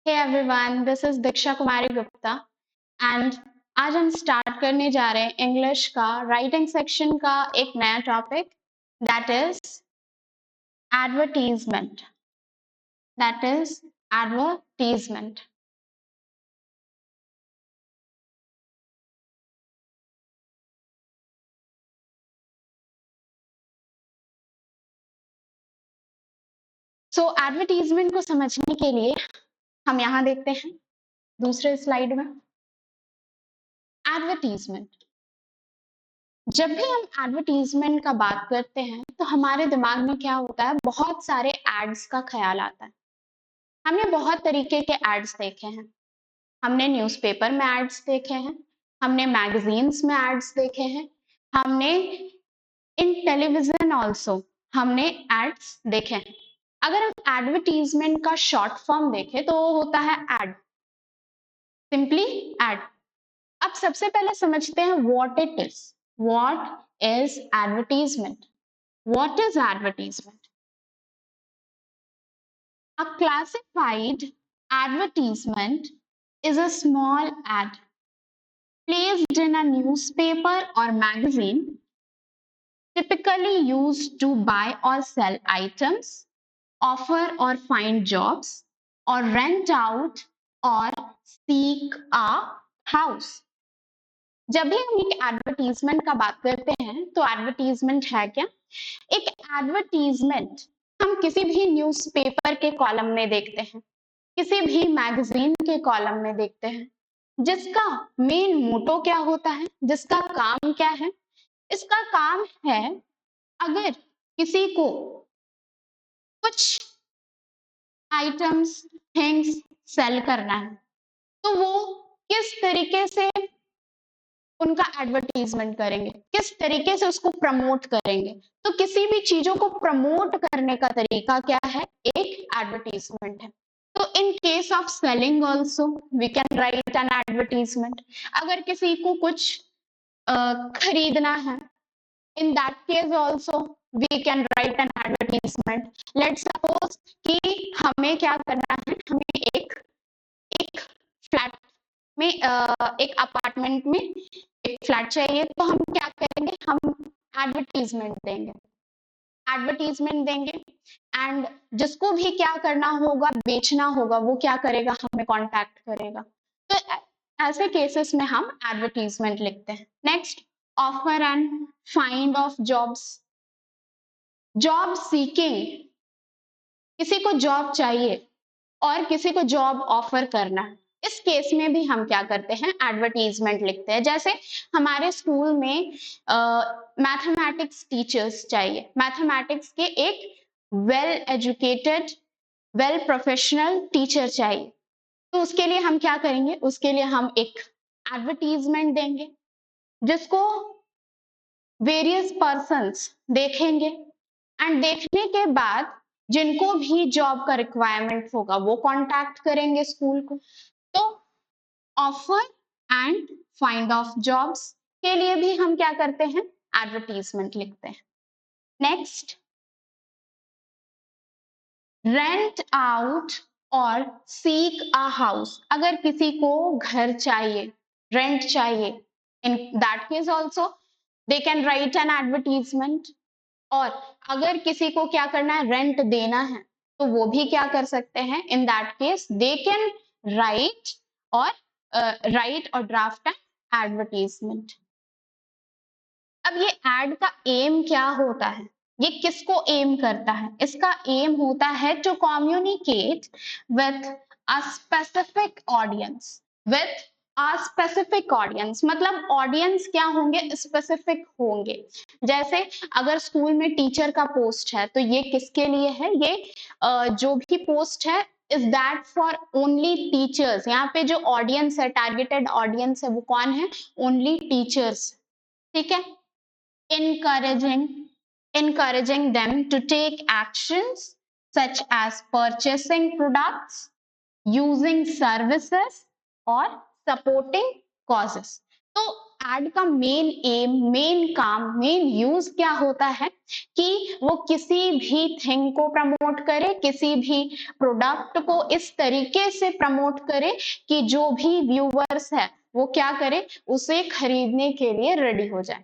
Hey everyone, this is Diksha Kumari Gupta and आज हम start करने जा रहे हैं इंग्लिश का राइटिंग सेक्शन का एक नया topic that is advertisement that is advertisement so advertisement को समझने के लिए हम यहाँ देखते हैं दूसरे स्लाइड में एडवर्टीजमेंट। जब भी हम एडवर्टीजमेंट का बात करते हैं तो हमारे दिमाग में क्या होता है, बहुत सारे एड्स का ख्याल आता है। हमने बहुत तरीके के एड्स देखे हैं, हमने न्यूज़पेपर में एड्स देखे हैं, हमने मैगजीन्स में एड्स देखे हैं, हमने इन टेलीविजन ऑल्सो हमने एड्स देखे हैं। अगर हम एडवर्टीजमेंट का शॉर्ट फॉर्म देखें तो वो होता है एड, सिंपली एड। अब सबसे पहले समझते हैं what it is. What is advertisement? What is advertisement? A classified advertisement is a small ad placed in a newspaper or magazine, typically used to buy or sell items, offer or find jobs, or rent out or seek a house. जब भी हम एक advertisement का बात करते हैं तो advertisement है क्या? एक एडवर्टीजमेंट हम किसी भी न्यूज़पेपर के कॉलम में देखते हैं, किसी भी मैगजीन के कॉलम में देखते हैं, जिसका मेन मोटो क्या होता है, जिसका काम क्या है? इसका काम है अगर किसी को कुछ आइटम्स, थिंग्स सेल करना है तो वो किस तरीके से उनका एडवर्टीजमेंट करेंगे, किस तरीके से उसको प्रमोट करेंगे। तो किसी भी चीजों को प्रमोट करने का तरीका क्या है? एक एडवर्टीजमेंट है। तो in case of selling also we can write an advertisement. अगर किसी को कुछ खरीदना है, in that case also we can write an advertisement. Let's suppose कि हमें क्या करना है, हमें एक फ्लैट में एक अपार्टमेंट में एक फ्लैट चाहिए, तो हम क्या करेंगे, हम एडवर्टीजमेंट देंगे एंड जिसको भी क्या करना होगा, बेचना होगा, वो क्या करेगा, हमें कांटेक्ट करेगा। तो ऐसे केसेस में हम एडवर्टीजमेंट लिखते हैं। Next, offer and find of jobs. Job seeking, किसी को जॉब चाहिए और किसी को जॉब ऑफर करना, इस केस में भी हम क्या करते हैं, एडवर्टीजमेंट लिखते हैं। जैसे हमारे स्कूल में मैथमेटिक्स टीचर्स चाहिए, मैथमेटिक्स के एक well educated, well professional teacher चाहिए, तो उसके लिए हम क्या करेंगे, उसके लिए हम एक एडवर्टीजमेंट देंगे जिसको वेरियस पर्सन्स देखेंगे एंड देखने के बाद जिनको भी जॉब का रिक्वायरमेंट होगा वो कांटेक्ट करेंगे स्कूल को। तो offer and find of jobs के लिए भी हम क्या करते हैं, एडवर्टीजमेंट लिखते हैं। नेक्स्ट, रेंट आउट और सीक अ हाउस। अगर किसी को घर चाहिए, रेंट चाहिए, इन that case also they can write an advertisement. और अगर किसी को क्या करना है, रेंट देना है, तो वो भी क्या कर सकते हैं, इन that case they can write और ड्राफ्ट एन एडवर्टीजमेंट। अब ये एड का एम क्या होता है, ये किसको एम करता है? इसका एम होता है to communicate with a specific audience, with a specific audience. मतलब ऑडियंस क्या होंगे, स्पेसिफिक होंगे। जैसे अगर स्कूल में टीचर का पोस्ट है तो ये किसके लिए है, ये जो भी पोस्ट है is that for only teachers. यहाँ पे जो ऑडियंस है, टारगेटेड ऑडियंस है, वो कौन है, ओनली टीचर्स। ठीक है। encouraging them to take actions such as purchasing products, using services और supporting causes। तो एड का मेन एम, मेन काम, मेन यूज क्या होता है, कि वो किसी भी थिंग को प्रमोट करे, किसी भी प्रोडक्ट को इस तरीके से प्रमोट करे कि जो भी व्यूवर्स है वो क्या करे, उसे खरीदने के लिए रेडी हो जाए।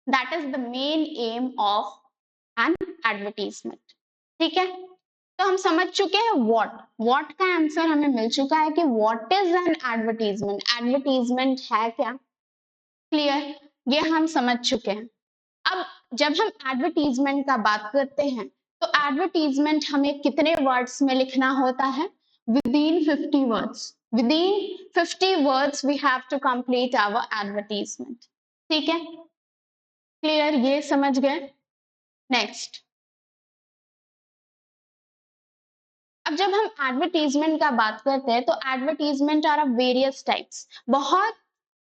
That is the main M of N advertisement. ठीक है, तो हम समझ चुके हैं व्हाट का आंसर हमें मिल चुका है कि what is an advertisement, advertisement है क्या। क्लियर, ये हम समझ चुके हैं। अब जब हम एडवर्टीजमेंट का बात करते हैं तो एडवर्टीजमेंट हमें कितने वर्ड्स में लिखना होता है, within 50 words, within 50 words we have to complete our advertisement. ठीक है, क्लियर, ये समझ गए। नेक्स्ट, अब जब हम एडवर्टीजमेंट का बात करते हैं तो advertisement are of various types, बहुत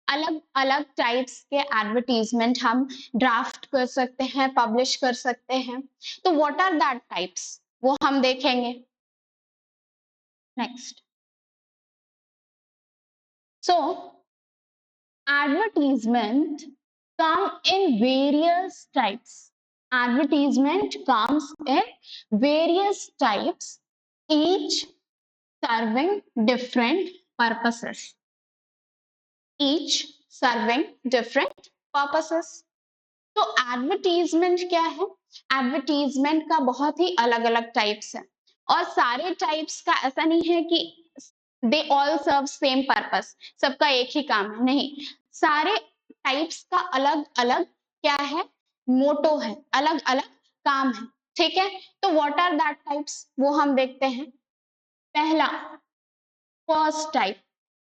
अलग अलग टाइप्स के एडवर्टीजमेंट हम ड्राफ्ट कर सकते हैं, पब्लिश कर सकते हैं। तो व्हाट आर दैट टाइप्स, वो हम देखेंगे। Next, so advertisement come in various types, advertisement comes in various types, each serving different purposes, each serving different purposes। तो एडवर्टीजमेंट क्या है, एडवर्टीजमेंट का बहुत ही अलग अलग टाइप्स है और सारे टाइप्स का ऐसा नहीं है कि they all serve same purpose, सबका एक ही काम है, नहीं, सारे टाइप्स का अलग अलग क्या है, मोटो है, अलग अलग काम है। ठीक है, तो व्हाट आर दैट टाइप्स, वो हम देखते हैं। पहला, first type,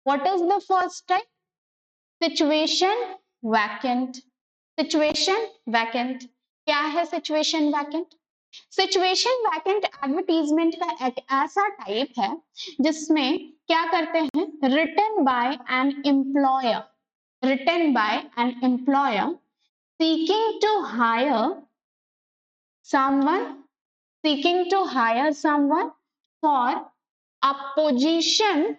what is the first type, situation vacant. Situation vacant क्या है, situation vacant, situation vacant advertisement का एक ऐसा टाइप है जिसमें क्या करते हैं, written by an employer, written by an employer seeking to hire someone, seeking to hire someone for a position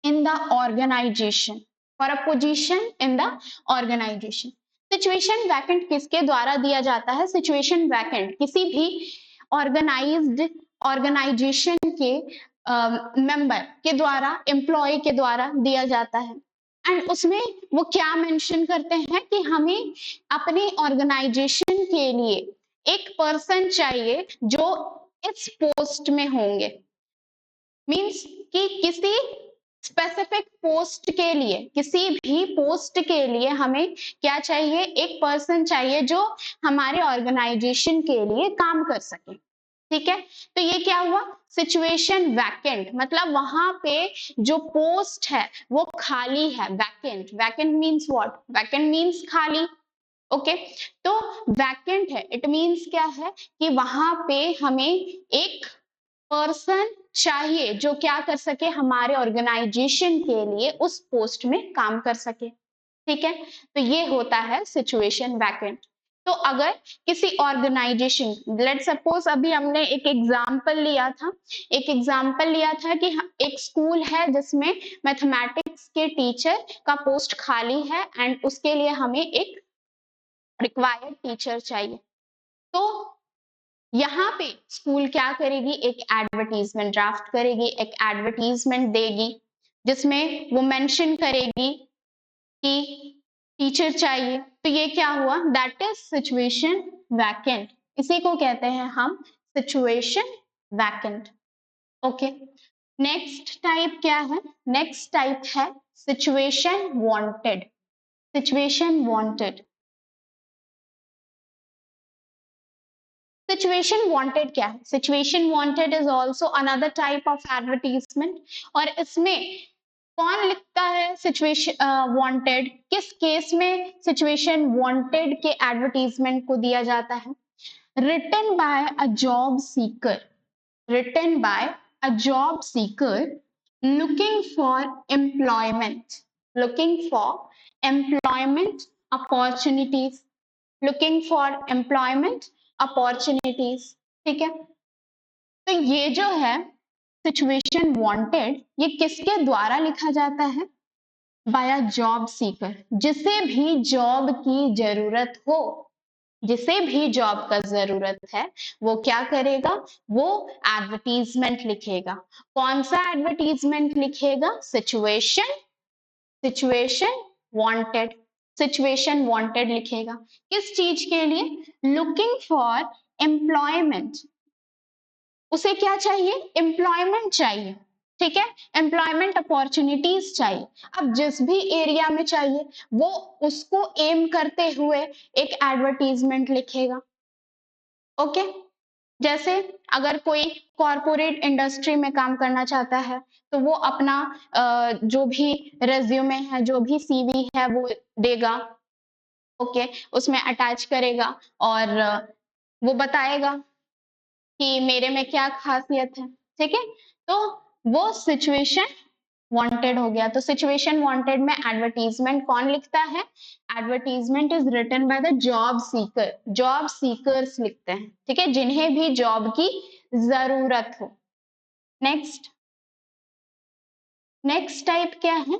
in the organization, for a position in the organization। Situation vacant किसके द्वारा दिया जाता है, सिचुएशन वैकेंट किसी भी organised organisation के member के द्वारा, एम्प्लॉय के द्वारा दिया जाता है। एंड उसमें वो क्या मेंशन करते हैं कि हमें अपने ऑर्गेनाइजेशन के लिए एक पर्सन चाहिए जो इस पोस्ट में होंगे, मींस कि किसी स्पेसिफिक पोस्ट के लिए, किसी भी पोस्ट के लिए हमें क्या चाहिए, एक पर्सन चाहिए जो हमारे ऑर्गेनाइजेशन के लिए काम कर सके। ठीक है, तो ये क्या हुआ, सिचुएशन वैकेंट, मतलब वहां पे जो पोस्ट है वो खाली है, vacant, vacant means what, vacant means खाली। ओके, तो वैकेंट है, इट मीन्स क्या है कि वहां पे हमें एक पर्सन चाहिए जो क्या कर सके, हमारे ऑर्गेनाइजेशन के लिए उस पोस्ट में काम कर सके। ठीक है, तो ये होता है सिचुएशन वैकेंट। तो अगर किसी ऑर्गेनाइजेशन, लेट सपोज अभी हमने एक एग्जांपल लिया था, एक एग्जांपल लिया था कि एक स्कूल है जिसमें मैथमेटिक्स के टीचर का पोस्ट खाली है एंड उसके लिए हमें एक रिक्वायर्ड टीचर चाहिए। तो यहाँ पे स्कूल क्या करेगी, एक एडवर्टीजमेंट ड्राफ्ट करेगी, एक एडवर्टीजमेंट देगी जिसमें वो मेंशन करेगी कि टीचर चाहिए। तो ये क्या हुआ, दैट इज सिचुएशन वैकेंट, इसी को कहते हैं हम situation vacant. Okay, next type क्या है, नेक्स्ट टाइप है situation wanted, situation wanted. Situation wanted क्या है, situation wanted is also another type of advertisement. और इसमें कौन लिखता है सिचुएशन वांटेड, किस केस में सिचुएशन वांटेड के एडवर्टीजमेंट को दिया जाता है, written by a job seeker, written by a job seeker looking for employment, looking for employment opportunities, looking for employment opportunities। ठीक है, तो ये जो है सिचुएशन वांटेड, ये किसके द्वारा लिखा जाता है, बाय अ जॉब सीकर, जिसे भी जॉब की जरूरत हो, जिसे भी जॉब का जरूरत है वो क्या करेगा, वो एडवर्टीजमेंट लिखेगा। कौन सा एडवर्टीजमेंट लिखेगा, situation situation wanted, situation wanted लिखेगा। किस चीज के लिए, लुकिंग फॉर एम्प्लॉयमेंट। उसे क्या चाहिए, एम्प्लॉयमेंट चाहिए, ठीक है, एम्प्लॉयमेंट अपॉर्चुनिटीज चाहिए। अब जिस भी एरिया में चाहिए वो उसको एम करते हुए एक एडवर्टीजमेंट लिखेगा। ओके, जैसे अगर कोई कॉरपोरेट इंडस्ट्री में काम करना चाहता है तो वो अपना जो भी रेज्यूमे है, जो भी सीवी है वो देगा। ओके, उसमें अटैच करेगा और वो बताएगा कि मेरे में क्या खासियत है, ठीक है। तो वो सिचुएशन वांटेड हो गया। तो सिचुएशन वांटेड में एडवर्टीजमेंट कौन लिखता है, advertisement is written by the job seeker, job seekers लिखते हैं, ठीक है, जिन्हें भी जॉब की जरूरत हो। नेक्स्ट, नेक्स्ट टाइप क्या है,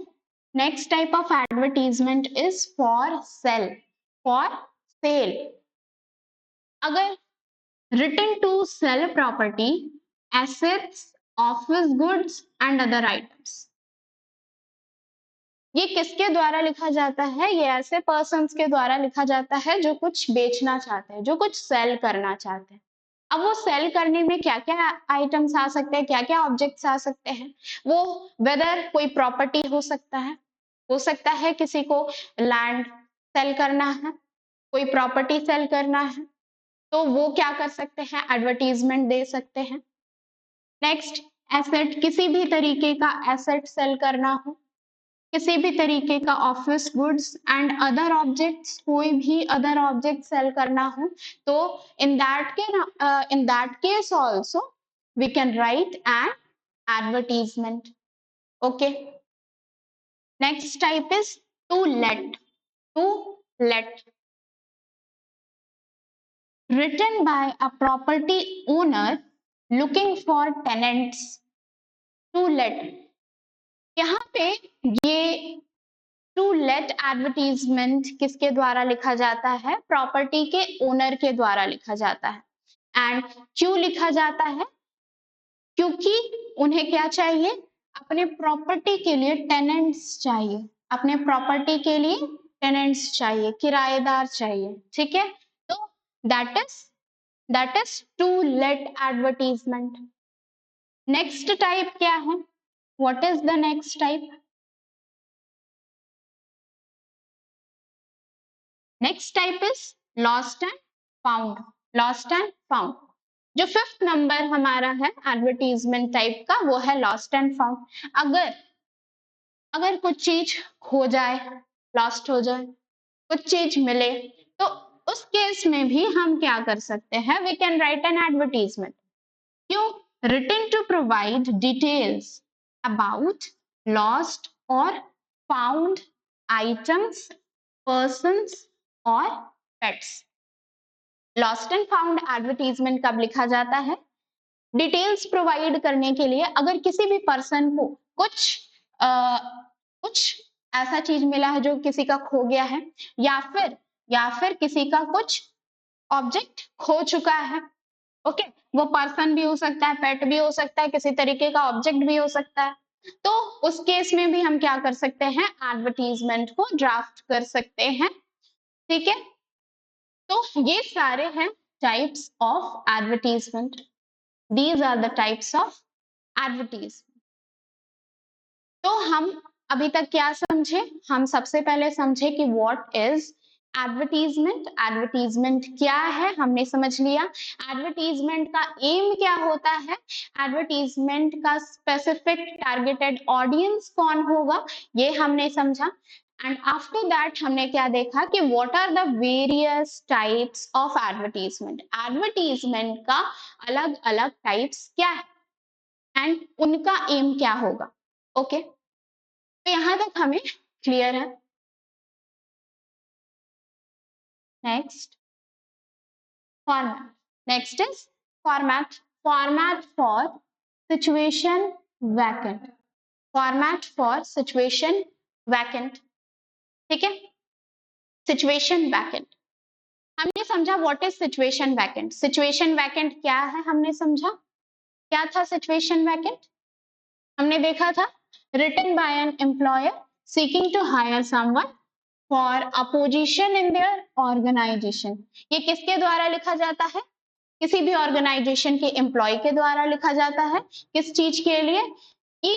next type of advertisement is for sale, for sale. अगर written to sell property, assets, office goods and other items, ये किसके द्वारा लिखा जाता है, ये ऐसे पर्सन्स के द्वारा लिखा जाता है जो कुछ बेचना चाहते हैं, जो कुछ सेल करना चाहते हैं। अब वो सेल करने में क्या क्या आइटम्स आ सकते हैं, क्या क्या ऑब्जेक्ट्स आ सकते हैं, वो वेदर कोई प्रॉपर्टी हो सकता है किसी को लैंड सेल करना है, कोई प्रॉपर्टी सेल करना है, तो वो क्या कर सकते हैं, एडवर्टीजमेंट दे सकते हैं। नेक्स्ट, एसेट, किसी भी तरीके का एसेट सेल करना हो, किसी भी तरीके का office goods and other objects, कोई भी अदर ऑब्जेक्ट सेल करना हो, तो in that case also we can write an advertisement. Okay, next type is to let, to let, written by a property owner looking for tenants to let। यहाँ पे ये to let advertisement किसके द्वारा लिखा जाता है, प्रॉपर्टी के owner के द्वारा लिखा जाता है। एंड क्यों लिखा जाता है, क्योंकि उन्हें क्या चाहिए, अपने प्रॉपर्टी के लिए टेनेंट्स चाहिए, अपने प्रॉपर्टी के लिए टेनेंट्स चाहिए, किराएदार चाहिए, ठीक है। तो that is to let advertisement. Next type क्या है, what is the next type, next type is lost and found, lost and found. जो फिफ्थ नंबर हमारा है एडवर्टीजमेंट टाइप का वो है लॉस्ट एंड फाउंड। अगर अगर कुछ चीज खो जाए, लॉस्ट हो जाए, कुछ चीज मिले, तो उस केस में भी हम क्या कर सकते हैं, we can write an advertisement. क्यों, written to provide details about lost और फाउंड आइटम्स, persons और pets. Lost and found advertisement कब लिखा जाता है, डिटेल्स प्रोवाइड करने के लिए। अगर किसी भी पर्सन को कुछ ऐसा चीज मिला है जो किसी का खो गया है, या फिर किसी का कुछ ऑब्जेक्ट खो चुका है, ओके, वो पर्सन भी हो सकता है, पेट भी हो सकता है, किसी तरीके का ऑब्जेक्ट भी हो सकता है, तो उस केस में भी हम क्या कर सकते हैं, एडवर्टीजमेंट को ड्राफ्ट कर सकते हैं, ठीक है। तो ये सारे हैं types of advertisement, these are the types of advertisement. तो हम अभी तक क्या समझे, हम सबसे पहले समझे कि व्हाट इज एडवर्टीजमेंट, एडवर्टीजमेंट क्या है हमने समझ लिया, एडवर्टीजमेंट का एम क्या होता है, एडवर्टीजमेंट का स्पेसिफिक टारगेटेड ऑडियंस कौन होगा ये हमने समझा। एंड आफ्टर दैट हमने क्या देखा कि what are the various types of advertisement, advertisement का अलग अलग टाइप्स क्या है एंड उनका एम क्या होगा। ओके, तो यहां तक हमें क्लियर है। Next, format, next is format, format for situation vacant, format for situation vacant, ठीक है, सिचुएशन वैकेंट। हमने समझा what is situation vacant. Situation vacant क्या है हमने समझा। क्या था सिचुएशन वैकेंट? हमने देखा था written by an employer seeking to hire someone for a position in their organization। ये किसके द्वारा लिखा जाता है? किसी भी ऑर्गेनाइजेशन के एम्प्लॉय के द्वारा लिखा जाता है। किस चीज के लिए? कि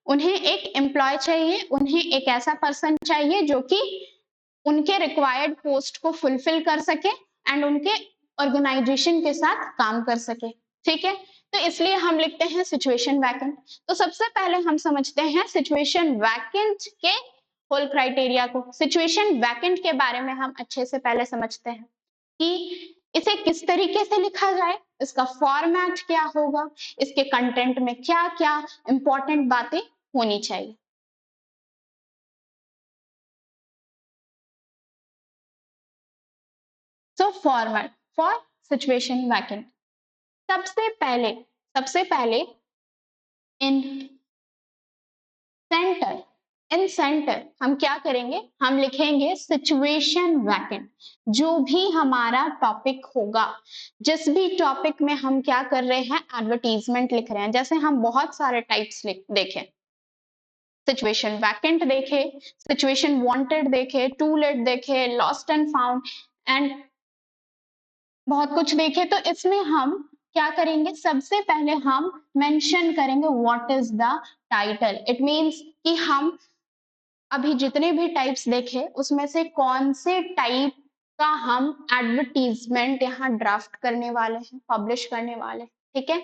उन्हें एक एम्प्लॉय चाहिए, उन्हें एक ऐसा पर्सन चाहिए जो कि उनके रिक्वायर्ड पोस्ट को फुलफिल कर सके एंड उनके ऑर्गेनाइजेशन के साथ काम कर सके। ठीक है, तो इसलिए हम लिखते हैं सिचुएशन वैकेंट। तो सबसे पहले हम समझते हैं सिचुएशन वैकेंट के होल क्राइटेरिया को। सिचुएशन वैकेंट के बारे में हम अच्छे से पहले समझते हैं कि इसे किस तरीके से लिखा जाए, इसका फॉर्मेट क्या होगा, इसके कंटेंट में क्या क्या इंपॉर्टेंट बातें होनी चाहिए। सो फॉर्मेट फॉर सिचुएशन वैकेंट। सबसे पहले इन सेंटर इन सेंटर हम क्या करेंगे, हम लिखेंगे सिचुएशन वैकेंट। जो भी हमारा टॉपिक होगा, जिस भी टॉपिक में हम क्या कर रहे हैं, एडवर्टीजमेंट लिख रहे हैं, जैसे हम बहुत सारे टाइप्स देखें, सिचुएशन वैकेंट देखे, सिचुएशन वांटेड देखे, टू लेट देखे, लॉस्ट एंड फाउंड एंड बहुत कुछ देखे। तो इसमें हम क्या करेंगे, सबसे पहले हम मेंशन करेंगे what is the title. It means कि हम अभी जितने भी टाइप्स देखे उसमें से कौन से टाइप का हम एडवर्टीजमेंट यहाँ ड्राफ्ट करने वाले हैं, पब्लिश करने वाले हैं। ठीक है,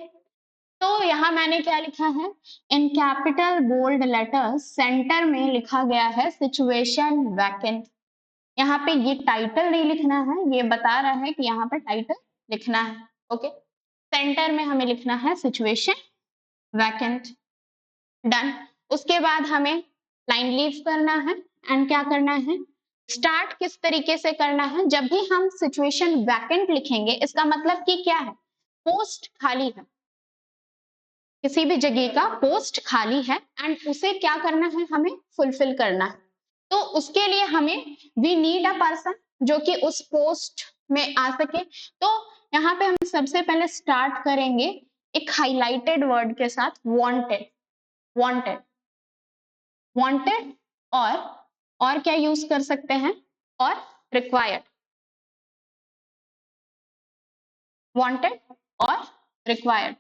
तो यहाँ मैंने क्या लिखा है, in capital bold letters centre में लिखा गया है सिचुएशन वैकेंट। यहाँ पे ये टाइटल नहीं लिखना है, ये बता रहा है कि यहाँ पे टाइटल लिखना है। ओके, सेंटर में हमें लिखना है सिचुएशन वैकेंट। डन। उसके बाद हमें लाइन लीव करना है एंड क्या करना है, स्टार्ट किस तरीके से करना है। जब भी हम सिचुएशन वैकेंट लिखेंगे इसका मतलब कि क्या है, पोस्ट खाली है, किसी भी जगह का पोस्ट खाली है एंड उसे क्या करना है, हमें फुलफिल करना है। तो उसके लिए हमें वी नीड अ पर्सन जो कि उस पोस्ट में आ सके। तो यहाँ पे हम सबसे पहले स्टार्ट करेंगे एक हाईलाइटेड वर्ड के साथ, वांटेड। वांटेड वांटेड और क्या यूज कर सकते हैं, और रिक्वायर्ड। वांटेड और रिक्वायर्ड।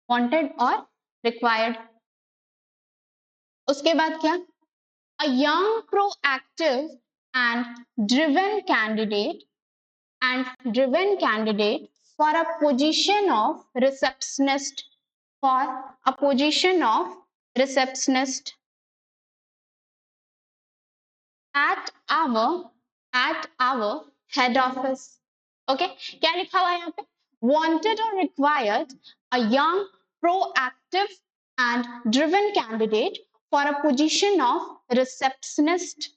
वांटेड और रिक्वायर्ड। उसके बाद क्या, a young proactive and driven candidate for a position of receptionist, for a position of receptionist at our head office। Okay, क्या लिखा हुआ है यहाँ पे, wanted or required a young proactive and driven candidate for a position of receptionist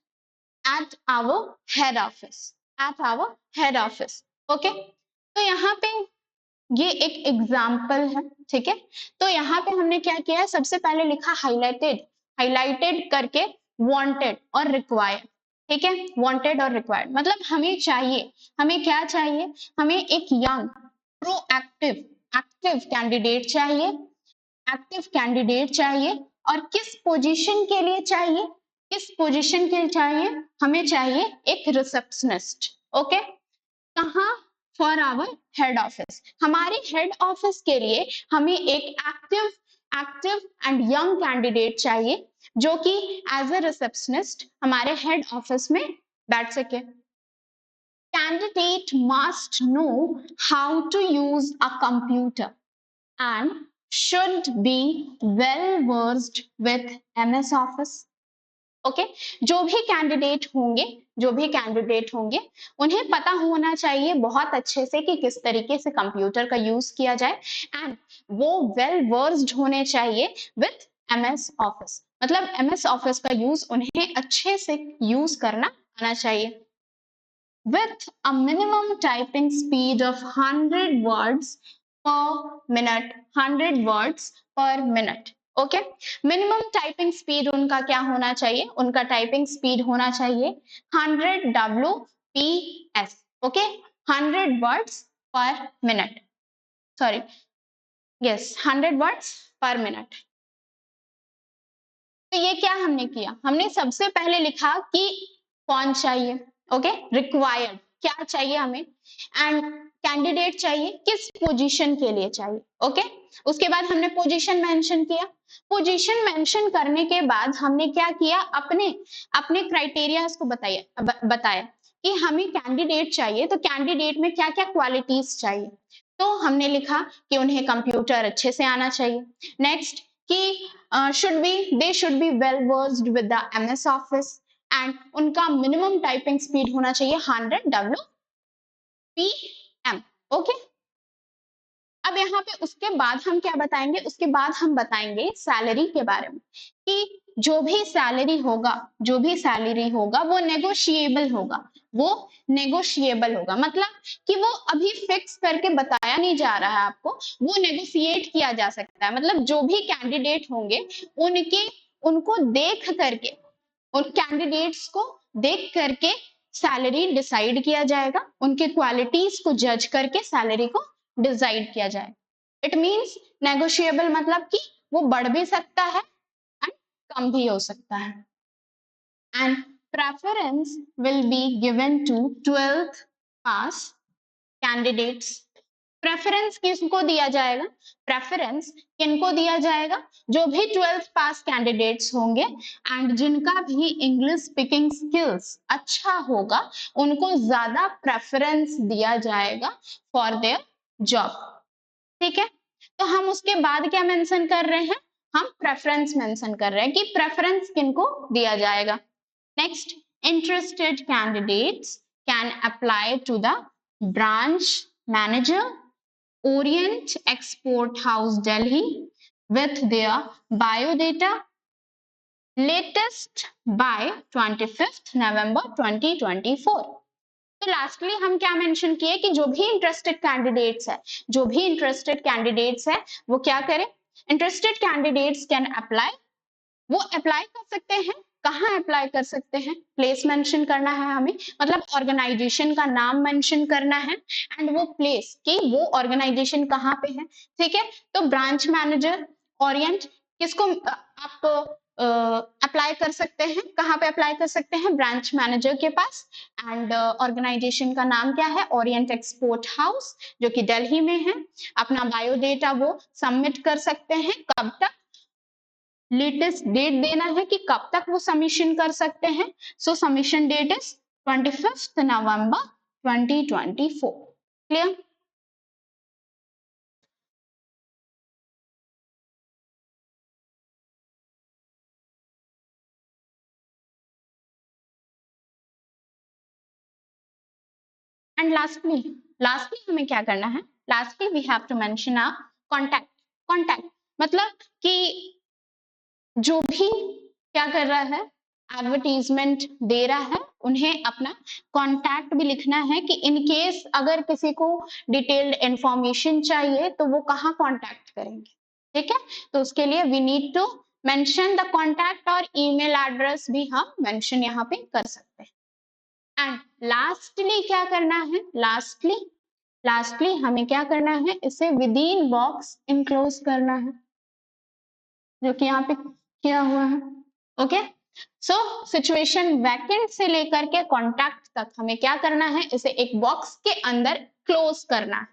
at our head office, at our head office। Okay, तो यहाँ पे ये एक एग्जाम्पल है। ठीक है, तो यहाँ पे हमने क्या किया, सबसे पहले लिखा हाईलाइटेड करके वांटेड और रिक्वायर्ड। ठीक है, वांटेड और रिक्वायर्ड मतलब हमें चाहिए, हमें क्या चाहिए, हमें एक यंग प्रोएक्टिव एक्टिव कैंडिडेट चाहिए, एक्टिव कैंडिडेट चाहिए। और किस पोजीशन के लिए चाहिए, किस पोजीशन के लिए चाहिए, हमें चाहिए एक रिसेप्शनिस्ट। ओके, कहाँ, फॉर आवर हेड ऑफिस, हमारे हेड ऑफिस के लिए हमें एक एक्टिव एंड यंग कैंडिडेट चाहिए जो कि एज अ रिसेप्शनिस्ट हमारे हेड ऑफिस में बैठ सके। Candidate must know how to use a computer and should be well versed with MS Office। Okay, जो भी कैंडिडेट होंगे उन्हें पता होना चाहिए बहुत अच्छे से कि किस तरीके से कंप्यूटर का यूज किया जाए एंड वो वेल वर्स्ड होने चाहिए विथ MS ऑफिस। मतलब MS ऑफिस का यूज उन्हें अच्छे से यूज करना आना चाहिए। with a minimum typing speed of 100 words per minute, 100 words per minute। Okay. Minimum typing speed उनका क्या होना चाहिए? उनका टाइपिंग स्पीड होना चाहिए 100 WPS, ओके, 100 वर्ड्स पर मिनट, सॉरी, यस, 100 वर्ड्स पर मिनट। तो ये क्या हमने किया? हमने सबसे पहले लिखा कि कौन चाहिए, ओके, रिक्वायर्ड क्या चाहिए हमें, एंड कैंडिडेट चाहिए किस पोजीशन के लिए चाहिए, ओके। उसके बाद हमने पोजीशन मेंशन किया। पोजीशन मेंशन करने के बाद हमने क्या किया? अपने अपने क्राइटेरिया को बताया कि हमें कैंडिडेट चाहिए, तो कैंडिडेट में क्या क्या क्वालिटीज चाहिए। तो हमने लिखा कि उन्हें कंप्यूटर अच्छे से आना चाहिए। नेक्स्ट कि they should be well versed with the MS Office, and उनका मिनिमम टाइपिंग स्पीड होना चाहिए 100 WPM, ओके। अब यहाँ पे उसके बाद हम क्या बताएंगे? उसके बाद हम बताएंगे सैलरी के बारे में कि जो भी सैलरी होगा, जो भी सैलरी होगा वो नेगोशिएबल होगा, वो नेगोशिएबल होगा, मतलब कि वो अभी फिक्स करके बताया नहीं जा रहा है आपको, वो नेगोशिएट किया जा सकता है। मतलब जो भी कैंडिडेट होंगे उनके उनको देख करके, उन कैंडिडेट्स को देख करके सैलरी डिसाइड किया जाएगा, उनके क्वालिटीज को जज करके सैलरी को डिसाइड किया जाए। इट मीन्स नेगोशिएबल मतलब कि वो बढ़ भी सकता है एंड कम भी हो सकता है। And preference will be given to 12th pass candidates. Preference किसको दिया जाएगा? प्रेफरेंस किनको दिया जाएगा? जो भी 12th पास कैंडिडेट्स होंगे एंड जिनका भी इंग्लिश स्पीकिंग स्किल्स अच्छा होगा, उनको ज्यादा प्रेफरेंस दिया जाएगा फॉर देयर जॉब, ठीक है। तो हम उसके बाद क्या मेंशन कर रहे हैं? हम प्रेफरेंस मेंशन कर रहे हैं कि प्रेफरेंस किनको दिया जाएगा। Next, interested candidates can apply to the branch manager Orient Export House Delhi with their biodata latest by 25th November 2024। तो लास्टली हम क्या मेंशन किए कि जो भी इंटरेस्टेड कैंडिडेट्स है, जो भी इंटरेस्टेड कैंडिडेट्स है वो क्या करें? इंटरेस्टेड कैंडिडेट्स कैन अप्लाई, वो अप्लाई कर सकते हैं। कहाँ अप्लाई कर सकते हैं? प्लेस मेंशन करना है हमें, मतलब ऑर्गेनाइजेशन का नाम मेंशन करना है एंड वो प्लेस कि वो ऑर्गेनाइजेशन कहाँ पे है, ठीक है। तो ब्रांच मैनेजर ओरिएंट किसको आप अप्लाई कर सकते हैं? कहाँ पे अप्लाई कर सकते हैं? ब्रांच मैनेजर के पास। एंड ऑर्गेनाइजेशन का नाम क्या है? ओरिएंट एक्सपोर्ट हाउस, जो कि दिल्ली में है। अपना बायोडेटा वो सबमिट कर सकते हैं। कब तक? लेटेस्ट डेट देना है कि कब तक वो सबमिशन कर सकते हैं। So submission date is 25th November 2024। Clear? And lastly हमें क्या करना है? Lastly we have to mention a contact. Contact मतलब कि जो भी क्या कर रहा है, एडवर्टीजमेंट दे रहा है, उन्हें अपना कॉन्टैक्ट भी लिखना है कि इन केस अगर किसी को डिटेल्ड इंफॉर्मेशन चाहिए तो वो कहाँ कॉन्टैक्ट करेंगे, ठीक है। तो उसके लिए we need to mention the contact और ईमेल एड्रेस भी हम मेंशन यहाँ पे कर सकते हैं। एंड लास्टली क्या करना है? लास्टली हमें क्या करना है? इसे विद इन बॉक्स इनक्लोज करना है, जो कि यहाँ पे किया हुआ है, ओके। सो सिचुएशन वैकेंट से लेकर के कॉन्टैक्ट तक हमें क्या करना है? इसे एक बॉक्स के अंदर क्लोज करना है,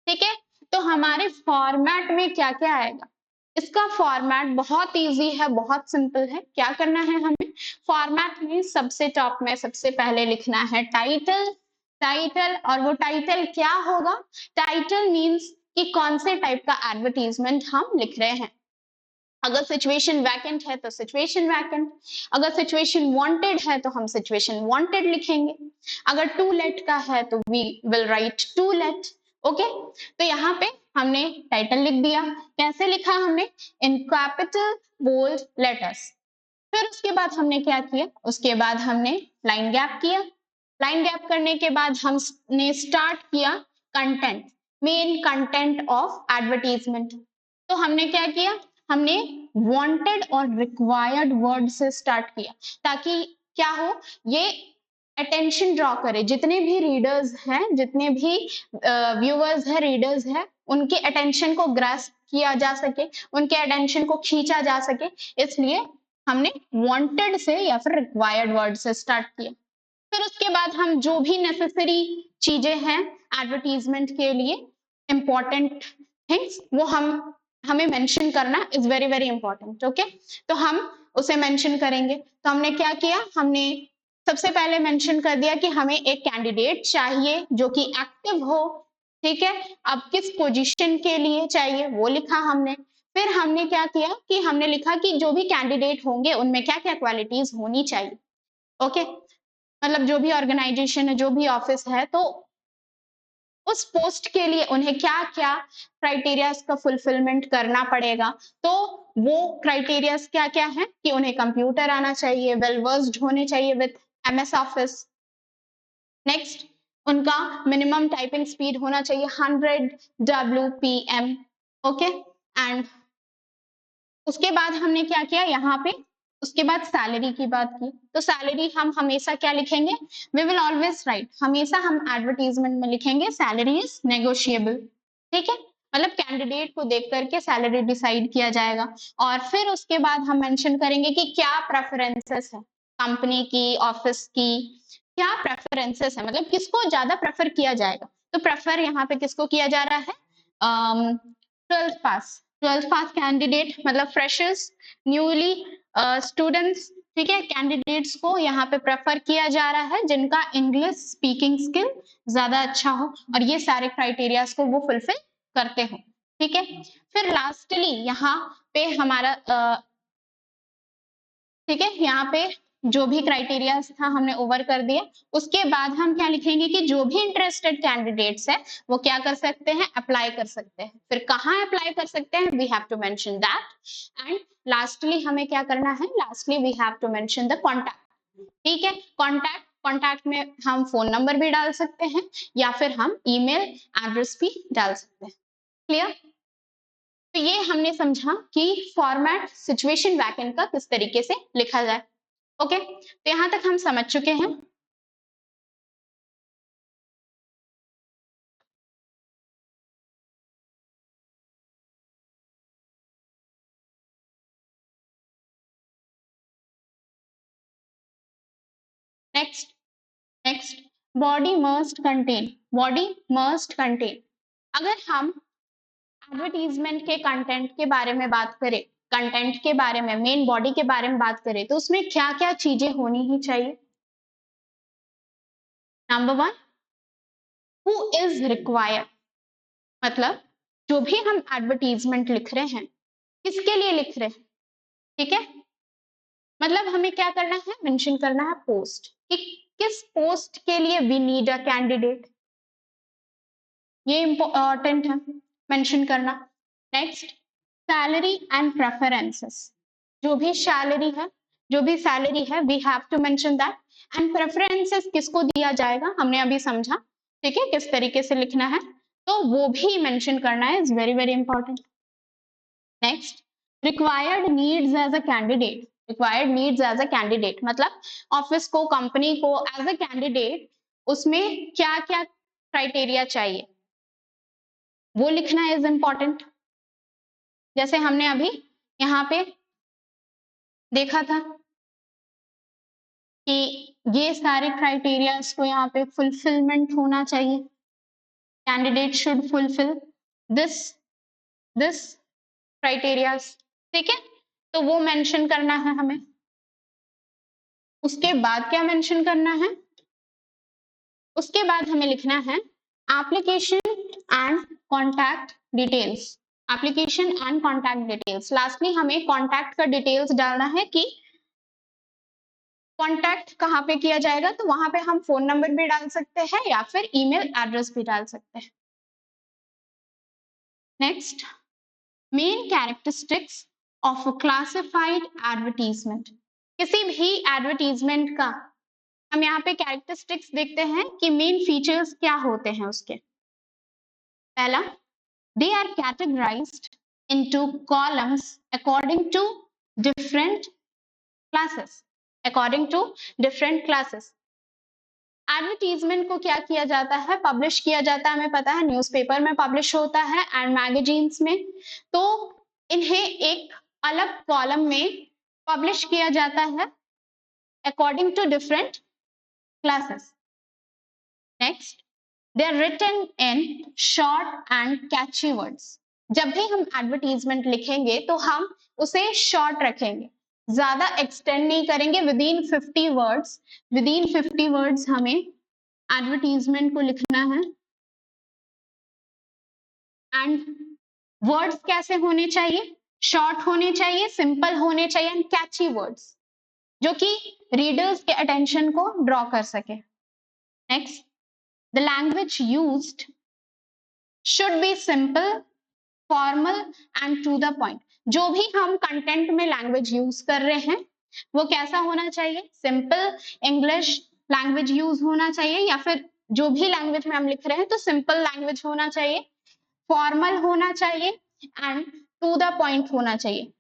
ठीक है। तो हमारे फॉर्मेट में क्या क्या आएगा? इसका फॉर्मेट बहुत इजी है, बहुत सिंपल है। क्या करना है हमें? फॉर्मेट में सबसे टॉप में सबसे पहले लिखना है टाइटल। टाइटल, और वो टाइटल क्या होगा? टाइटल मीन्स कि कौन से टाइप का एडवर्टीजमेंट हम लिख रहे हैं। अगर सिचुएशन वैकेंट है तो सिचुएशन वैकेंट, अगर सिचुएशन वांटेड है तो हम सिचुएशन वांटेड लिखेंगे, अगर टू लेट का है तो we will write to let, okay. तो यहाँ पे हमने टाइटल लिख दिया। कैसे लिखा हमने? In capital bold letters. फिर उसके बाद हमने क्या किया? उसके बाद हमने लाइन गैप किया। लाइन गैप करने के बाद हमने स्टार्ट किया content, main content of advertisement. तो हमने क्या किया? हमने वांटेड और रिक्वायर्ड वर्ड से स्टार्ट किया ताकि क्या हो, ये अटेंशन ड्रॉ करे, जितने भी रीडर्स हैं, जितने भी व्यूअर्स हैं, रीडर्स हैं, उनके अटेंशन को ग्रास्प किया जा सके, उनके अटेंशन को खींचा जा सके, इसलिए हमने वांटेड से या फिर रिक्वायर्ड वर्ड से स्टार्ट किया। फिर उसके बाद हम जो भी नेसेसरी चीजें हैं एडवर्टीजमेंट के लिए, इंपॉर्टेंट थिंग्स, वो हमें मेंशन करना is very very important. Okay, तो हम उसे मेंशन करेंगे। तो हमने क्या किया, हमने सबसे पहले मेंशन कर दिया कि हमें एक कैंडिडेट चाहिए जो कि एक्टिव हो। ठीक है, अब किस पोजीशन के लिए चाहिए वो लिखा हमने। फिर हमने क्या किया कि हमने लिखा कि जो भी कैंडिडेट होंगे उनमें क्या क्या क्वालिटीज होनी चाहिए। ओके, मतलब जो भी ऑर्गेनाइजेशन है, जो भी ऑफिस है, तो उस पोस्ट के लिए उन्हें क्या क्या क्राइटेरियाज का फुलफिलमेंट करना पड़ेगा। तो वो क्राइटेरियाज क्या क्या है कि उन्हें कंप्यूटर आना चाहिए, वेल वर्स्ड होने चाहिए विथ MS ऑफिस। नेक्स्ट, उनका मिनिमम टाइपिंग स्पीड होना चाहिए 100 WPM। ओके, एंड उसके बाद हमने क्या किया यहाँ पे, उसके बाद सैलरी की बात की। तो सैलरी हम हमेशा क्या लिखेंगे, वी विल ऑलवेज राइट, हमेशा हम एडवर्टीजमेंट में लिखेंगे सैलरी इज नेगोशिएबल। ठीक है, मतलब कैंडिडेट को देख करके सैलरी डिसाइड किया जाएगा। और फिर उसके बाद हम मेंशन करेंगे कि क्या प्रेफरेंसेस है कंपनी की, ऑफिस की, क्या प्रेफरेंसेस है, मतलब किसको ज्यादा प्रेफर किया जाएगा। तो प्रेफर यहाँ पे किसको किया जा रहा है, 12th पास कैंडिडेट, मतलब फ्रेशर्स, न्यूली स्टूडेंट्स। ठीक है, कैंडिडेट्स को यहाँ पे प्रेफर किया जा रहा है जिनका इंग्लिश स्पीकिंग स्किल ज्यादा अच्छा हो और ये सारे क्राइटेरियाज को वो फुलफिल करते हो। ठीक है, फिर लास्टली यहाँ पे हमारा ठीक है, यहाँ पे जो भी क्राइटेरिया था हमने ओवर कर दिया। उसके बाद हम क्या लिखेंगे कि जो भी इंटरेस्टेड कैंडिडेट्स है वो क्या कर सकते हैं, अप्लाई कर सकते हैं। फिर कहाँ अप्लाई कर सकते हैं, we have to mention that. And lastly हमें क्या करना है, lastly we have to mention the contact. ठीक है, कॉन्टैक्ट में हम फोन नंबर भी डाल सकते हैं या फिर हम ईमेल एड्रेस भी डाल सकते हैं। क्लियर? तो ये हमने समझा कि फॉर्मेट सिचुएशन वैकेंट का किस तरीके से लिखा जाए। ओके, तो यहां तक हम समझ चुके हैं। Next, next, body must contain. अगर हम एडवर्टीजमेंट के कंटेंट के बारे में बात करें, कंटेंट के बारे में, मेन बॉडी के बारे में बात करें, तो उसमें क्या क्या चीजें होनी ही चाहिए। नंबर 1, हु इज रिक्वायर्ड, मतलब जो भी हम एडवर्टीजमेंट लिख रहे हैं किसके लिए लिख रहे हैं। ठीक है, मतलब हमें क्या करना है, मेंशन करना है पोस्ट, कि किस पोस्ट के लिए वी नीड अ कैंडिडेट, ये इंपॉर्टेंट है मेंशन करना। नेक्स्ट, सैलरी एंड प्रेफरेंसेस, जो भी सैलरी है, जो भी सैलरी है we have to mention that. And preferences किसको दिया जाएगा हमने अभी समझा। ठीक है, किस तरीके से लिखना है, तो वो भी मेंशन करना है, is very very important. Next, required needs as a candidate, required needs as a candidate, मतलब ऑफिस को, कंपनी को एज अ कैंडिडेट उसमें क्या क्या क्राइटेरिया चाहिए वो लिखना इज इंपॉर्टेंट। जैसे हमने अभी यहाँ पे देखा था कि ये सारे क्राइटेरियाज को यहाँ पे फुलफिलमेंट होना चाहिए, candidate should fulfil this this criterias. ठीक है, तो वो मेंशन करना है हमें। उसके बाद क्या मेंशन करना है, उसके बाद हमें लिखना है application and contact details, application and contact details. Lastly हमें कॉन्टैक्ट का डिटेल्स डालना है कि कॉन्टैक्ट कहाँ पे किया जाएगा, तो वहां पे हम फोन नंबर भी डाल सकते हैं या फिर ईमेल एड्रेस भी डाल सकते हैं। Next, main characteristics of classified advertisement, किसी भी एडवर्टीजमेंट का हम यहाँ पे कैरेक्टरिस्टिक्स देखते हैं कि मेन फीचर्स क्या होते हैं उसके। पहला, they are categorised into columns according to different classes. According to different classes. Advertisement को क्या किया जाता है, पब्लिश किया जाता है, हमें पता है न्यूज़पेपर में पब्लिश होता है एंड मैगजीन्स में, तो इन्हें एक अलग कॉलम में पब्लिश किया जाता है according to different classes. Next, they are written in short and catchy words. जब भी हम एडवर्टीजमेंट लिखेंगे तो हम उसे शॉर्ट रखेंगे, ज्यादा एक्सटेंड नहीं करेंगे. विदिन 50 वर्ड्स हमें एडवर्टीजमेंट को लिखना है. एंड वर्ड्स कैसे होने चाहिए, शॉर्ट होने चाहिए, सिंपल होने चाहिए एंड कैची वर्ड्स जो कि रीडर्स के अटेंशन को ड्रॉ कर सके. Next, the language used should be simple, formal and to the point. जो भी हम कंटेंट में लैंग्वेज यूज कर रहे हैं वो कैसा होना चाहिए, सिंपल इंग्लिश लैंग्वेज यूज होना चाहिए, या फिर जो भी लैंग्वेज में हम लिख रहे हैं तो सिंपल लैंग्वेज होना चाहिए, फॉर्मल होना चाहिए एंड टू द पॉइंट होना चाहिए.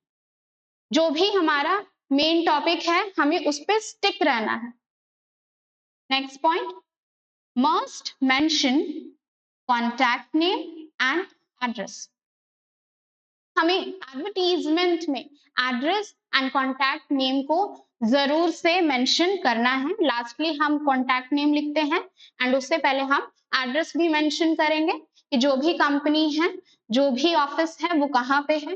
जो भी हमारा मेन टॉपिक है हमें उस पर स्टिक रहना है. Next point, must mention contact name and address. हमें एडवर्टीजमेंट में एड्रेस एंड कॉन्टैक्ट नेम को जरूर से मेंशन करना है. लास्टली हम कॉन्टैक्ट नेम लिखते हैं एंड उससे पहले हम एड्रेस भी मेंशन करेंगे कि जो भी कंपनी है, जो भी ऑफिस है वो कहाँ पे है,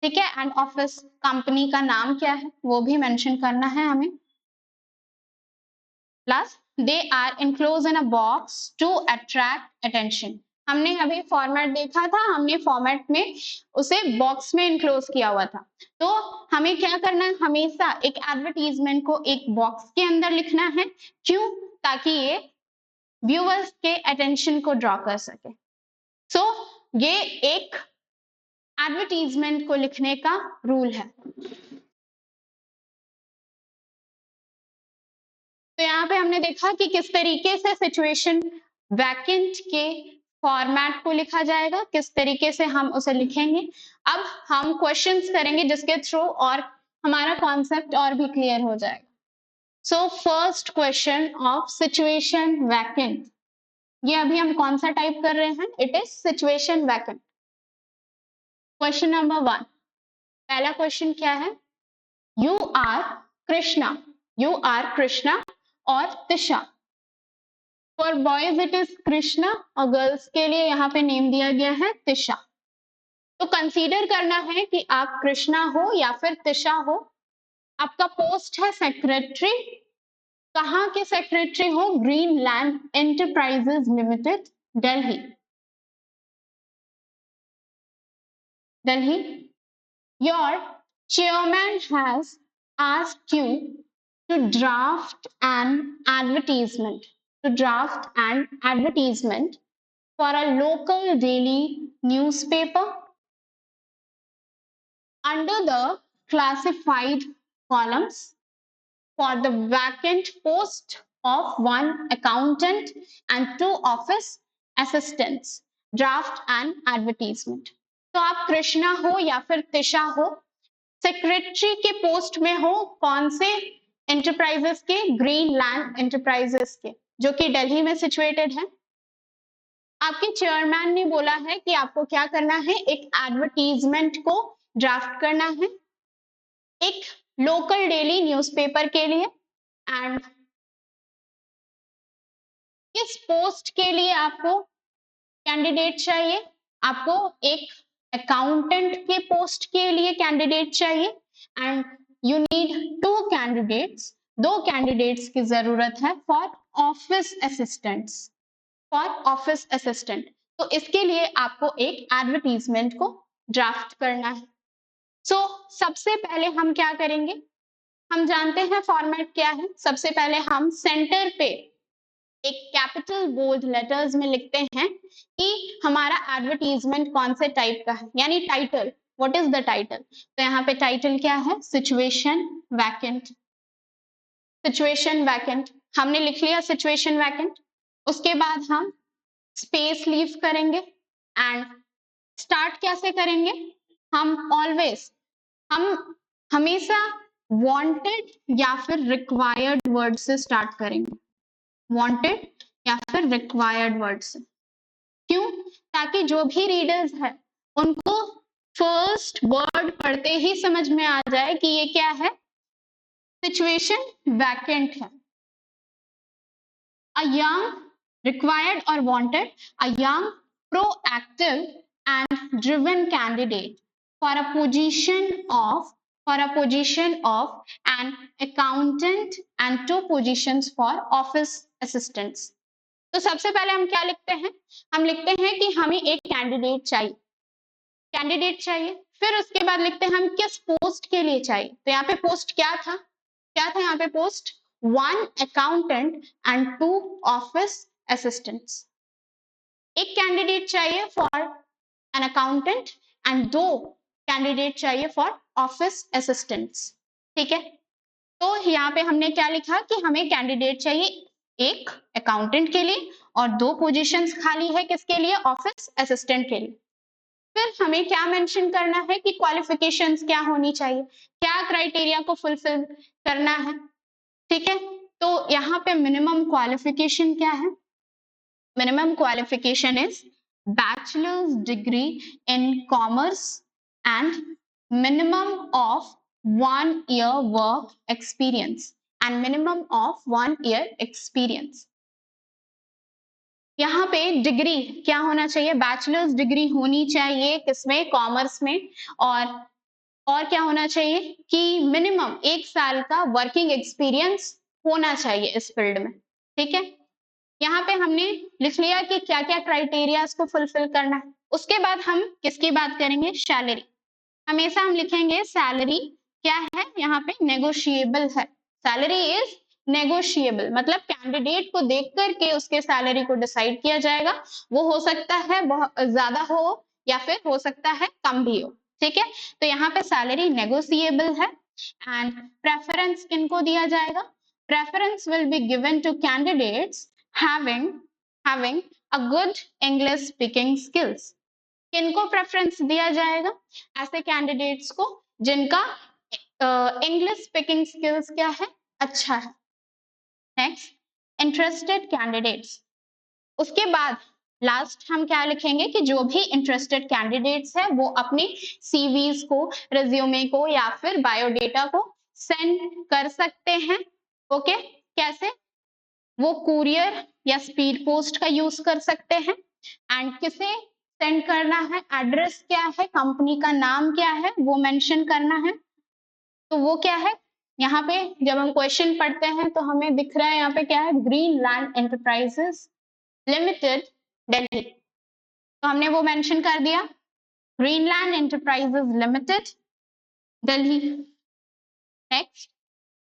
ठीक है, एंड ऑफिस कंपनी का नाम क्या है वो भी मेंशन करना है हमें. Plus they are enclose in a box to attract attention. हमने अभी फॉर्मेट देखा था, हमने फॉर्मेट में उसे बॉक्स में इनक्लोज किया हुआ था. तो हमें क्या करना है, हमेशा एक एडवर्टीजमेंट को एक बॉक्स के अंदर लिखना है. क्यों, ताकि ये व्यूअर्स के अटेंशन को ड्रॉ कर सके. सो ये एक एडवर्टीजमेंट को लिखने का रूल है. तो यहाँ पे हमने देखा कि किस तरीके से सिचुएशन वैकेंट के फॉर्मेट को लिखा जाएगा, किस तरीके से हम उसे लिखेंगे. अब हम क्वेश्चंस करेंगे जिसके थ्रू और हमारा कॉन्सेप्ट और भी क्लियर हो जाएगा. So first question of situation vacant, ये अभी हम कौन सा टाइप कर रहे हैं, it is situation vacant. Question number 1, पहला क्वेश्चन क्या है, you are Krishna, you are Krishna और Tisha. For boys it is Krishna और गर्ल्स के लिए यहाँ पे नेम दिया गया है तिशा. तो कंसीडर करना है कि आप कृष्णा हो या फिर तिशा हो. आपका पोस्ट है सेक्रेटरी. कहाँ के सेक्रेटरी हो, Greenland enterprises limited, Delhi. Delhi. Your chairman has asked you to draft an advertisement, to draft an advertisement for a local daily newspaper under the classified columns for the vacant post of 1 accountant and 2 office assistants. Draft an advertisement. तो आप कृष्णा हो या फिर तिशा हो, secretary के post में हो, कौन से एंटरप्राइजेस के, ग्रीनलैंड एंटरप्राइजेस के, जो कि दिल्ली में सिचुएटेड है. आपके चेयरमैन ने बोला है कि आपको क्या करना है, एक एडवर्टीजमेंट को ड्राफ्ट करना है एक लोकल डेली न्यूज़पेपर के लिए. एंड किस पोस्ट के लिए आपको कैंडिडेट चाहिए, आपको एक अकाउंटेंट के पोस्ट के लिए कैंडिडेट चाहिए. And you need 2 candidates, 2 candidates की जरूरत है for office assistants, for office assistant. तो इसके लिए आपको एक एडवर्टीजमेंट को ड्राफ्ट करना है. सो सबसे पहले हम क्या करेंगे, हम जानते हैं फॉर्मेट क्या है. सबसे पहले हम सेंटर पे एक कैपिटल बोल्ड लेटर्स में लिखते हैं कि हमारा एडवर्टीजमेंट कौन से टाइप का है, यानी title, what is the title. तो यहाँ पे टाइटल क्या है, सिचुएशन वैकेंट. सिचुएशन वैकेंट हमने लिख लिया, सिचुएशन वैकेंट. उसके बाद हम स्पेस लीव करेंगे एंड स्टार्ट कैसे करेंगे, हम ऑलवेज, हम हमेशा वांटेड या फिर रिक्वायर्ड वर्ड से स्टार्ट करेंगे, वांटेड या फिर रिक्वायर्ड वर्ड से। क्यों? ताकि जो भी रीडर्स है उनको फर्स्ट वर्ड पढ़ते ही समझ में आ जाए कि ये क्या है, सिचुएशन वैकेंट है। A young, required or wanted, a young, proactive and driven candidate for a position of an accountant and 2 positions for office assistants. तो सबसे पहले हम क्या लिखते हैं? हम लिखते हैं कि हमें एक कैंडिडेट चाहिए। फिर उसके बाद लिखते हैं हम किस पोस्ट के लिए चाहिए। तो यहाँ पे पोस्ट क्या था यहाँ पे post? 1 accountant and 2 office assistants. एक कैंडिडेट चाहिए for an accountant and 2 candidate चाहिए फॉर ऑफिस असिस्टेंट्स। ठीक है, तो यहाँ पे हमने क्या लिखा कि हमें कैंडिडेट चाहिए एक अकाउंटेंट के लिए और 2 पोजीशंस खाली है किसके लिए? ऑफिस असिस्टेंट के लिए। फिर हमें क्या मेंशन करना है कि क्वालिफिकेशंस क्या होनी चाहिए, क्या क्राइटेरिया को फुलफिल करना है। ठीक है, तो यहाँ पे मिनिमम क्वालिफिकेशन क्या है? Minimum qualification is bachelors degree in commerce and minimum of 1 year work experience and minimum of 1 year experience. यहाँ पे डिग्री क्या होना चाहिए? बैचलर्स डिग्री होनी चाहिए किसमें? कॉमर्स में। और क्या होना चाहिए कि मिनिमम 1 साल का वर्किंग एक्सपीरियंस होना चाहिए इस फील्ड में। ठीक है, यहाँ पे हमने लिख लिया कि क्या क्या क्राइटेरिया को फुलफिल करना है। उसके बाद हम किसकी बात करेंगे? सैलरी। हमेशा हम लिखेंगे सैलरी क्या है यहाँ पे? नेगोशिएबल है। सैलरी इज नेगोशिएबल, मतलब कैंडिडेट को देख करके उसके सैलरी को डिसाइड किया जाएगा। वो हो सकता है बहुत ज्यादा हो या फिर हो सकता है कम भी हो। ठीक है, तो यहाँ पे सैलरी नेगोशिएबल है। एंड प्रेफरेंस किनको दिया जाएगा? Preference will be given to candidates having a good English speaking skills। किनको प्रेफरेंस दिया जाएगा? ऐसे कैंडिडेट्स को जिनका इंग्लिश स्पीकिंग स्किल्स क्या है? अच्छा है। Next, interested candidates. उसके बाद लास्ट हम क्या लिखेंगे कि जो भी इंटरेस्टेड कैंडिडेट्स है वो अपनी सीवीज को, रिज्यूमे को या फिर बायोडेटा को सेंड कर सकते हैं। ओके, कैसे? वो कुरियर या स्पीड पोस्ट का यूज कर सकते हैं। एंड किसे सेंड करना है? एड्रेस क्या है, कंपनी का नाम क्या है वो मेंशन करना है। तो वो क्या है? यहाँ पे जब हम क्वेश्चन पढ़ते हैं तो हमें दिख रहा है यहाँ पे क्या है? Greenland enterprises limited, Delhi. तो हमने वो मेंशन कर दिया, Greenland enterprises limited, Delhi. Next,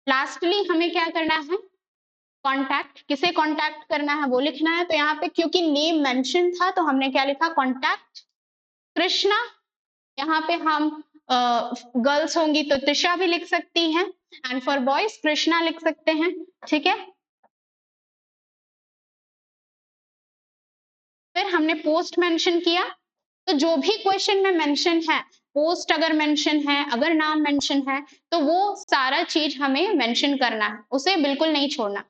lastly हमें क्या करना है? कॉन्टैक्ट, किसे कॉन्टैक्ट करना है वो लिखना है। तो यहाँ पे क्योंकि नेम मेंशन था तो हमने क्या लिखा? कॉन्टैक्ट कृष्णा। यहाँ पे हम गर्ल्स होंगी तो त्रिशा भी लिख सकती हैं, एंड फॉर बॉयज कृष्णा लिख सकते हैं। ठीक है, फिर हमने पोस्ट मेंशन किया। तो जो भी क्वेश्चन में मेंशन है, पोस्ट अगर मेंशन है, अगर नाम मेंशन है, तो वो सारा चीज हमें मेंशन करना है, उसे बिल्कुल नहीं छोड़ना।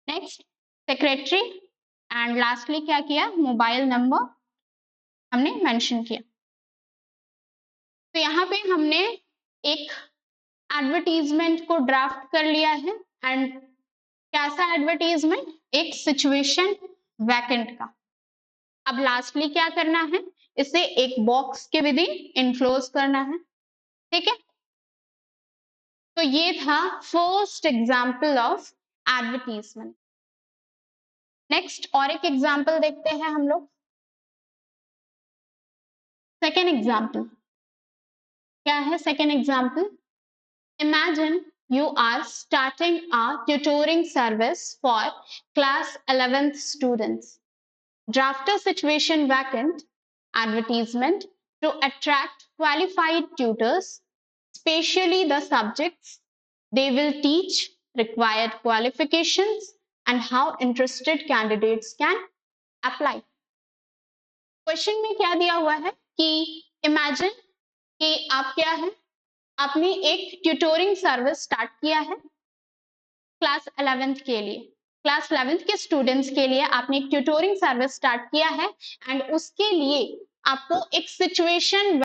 Next, secretary. एंड लास्टली क्या किया? मोबाइल नंबर हमने मेंशन किया। तो यहाँ पे हमने एक एडवर्टीजमेंट को ड्राफ्ट कर लिया है। एंड कैसा एडवर्टीजमेंट? एक सिचुएशन वैकेंट का। अब लास्टली क्या करना है? इसे एक बॉक्स के विद इन इनक्लोज करना है। ठीक है, तो ये था first example of advertisement. Next और एक एग्जाम्पल देखते हैं हम लोग। सेकेंड एग्जाम्पल क्या है? Second example, imagine you are starting a tutoring service for class 11th students. Draft a situation vacant advertisement to attract qualified tutors, especially the subjects they will teach, required qualifications, and how interested candidates can apply. Question में क्या दिया हुआ है कि imagine कि आप क्या है, आपने एक ट्यूटोरिंग सर्विस स्टार्ट किया है क्लास 11th के लिए, क्लास 11th के स्टूडेंट्स के लिए आपने एक ट्यूटोरिंग सर्विस स्टार्ट किया है एंड उसके लिए आपको एक सिचुएशन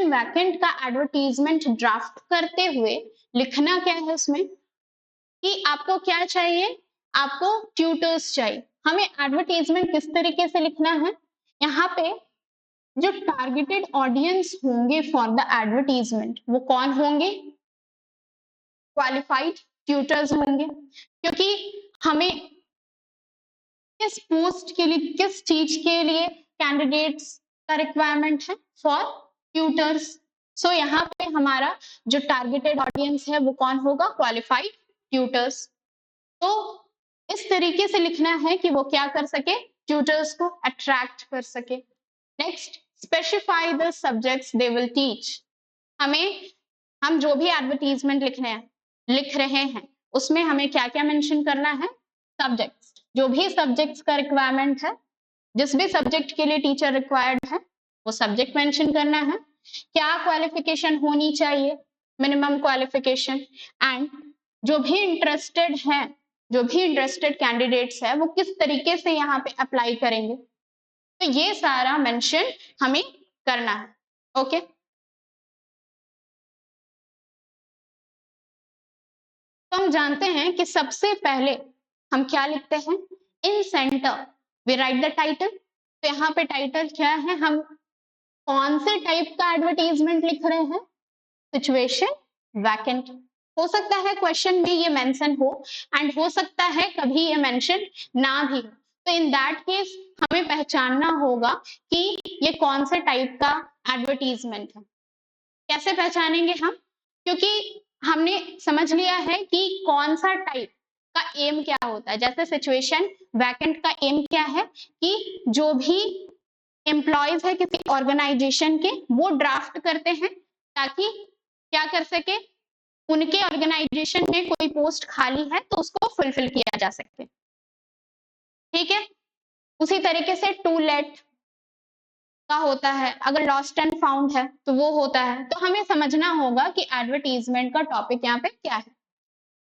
वैकेंट का एडवर्टीजमेंट ड्राफ्ट करते हुए लिखना क्या है उसमें कि आपको क्या चाहिए, आपको ट्यूटर्स चाहिए। हमें एडवर्टीजमेंट किस तरीके से लिखना है, यहाँ पे जो टारगेटेड ऑडियंस होंगे फॉर द एडवर्टीजमेंट वो कौन होंगे, क्वालिफाइड ट्यूटर्स होंगे, क्योंकि हमें किस पोस्ट के लिए, किस चीज के लिए कैंडिडेट्स का रिक्वायरमेंट है, फॉर ट्यूटर्स। सो यहाँ पे हमारा जो टारगेटेड ऑडियंस है वो कौन होगा, क्वालिफाइड ट्यूटर्स। तो इस तरीके से लिखना है कि वो क्या कर सके, ट्यूटर्स को अट्रैक्ट कर सके। Next, specify the subjects they will teach. हम जो भी एडवर्टीजमेंट लिख रहे हैं उसमें हमें क्या क्या मेंशन करना है, सब्जेक्ट्स, जो भी सब्जेक्ट्स का रिक्वायरमेंट है, जिस भी सब्जेक्ट के लिए टीचर रिक्वायर्ड है वो सब्जेक्ट मेंशन करना है, क्या क्वालिफिकेशन होनी चाहिए, मिनिमम क्वालिफिकेशन, एंड जो भी इंटरेस्टेड कैंडिडेट्स है वो किस तरीके से यहाँ पे अप्लाई करेंगे, तो ये सारा मेंशन हमें करना है। ओके, तो हम जानते हैं कि सबसे पहले हम क्या लिखते हैं, in center we write the title. तो यहाँ पे टाइटल क्या है, हम कौन से टाइप का एडवर्टीजमेंट लिख रहे हैं, सिचुएशन वैकेंट। हो सकता है क्वेश्चन में ये मेंशन हो एंड हो सकता है कभी ये मेंशन ना भी हो, तो इन दैट केस हमें पहचानना होगा कि ये कौन से टाइप का एडवर्टीजमेंट है। कैसे पहचानेंगे हम, क्योंकि हमने समझ लिया है कि कौन सा टाइप का एम क्या होता है। जैसे सिचुएशन वैकेंट का एम क्या है कि जो भी एम्प्लॉयज है किसी ऑर्गेनाइजेशन के वो ड्राफ्ट करते हैं ताकि क्या कर सके, उनके ऑर्गेनाइजेशन में कोई पोस्ट खाली है तो उसको फुलफिल किया जा सके। ठीक है, उसी तरीके से टू लेट का होता है, अगर लॉस्ट एंड फाउंड है तो वो होता है। तो हमें समझना होगा कि एडवर्टीजमेंट का टॉपिक यहाँ पे क्या है।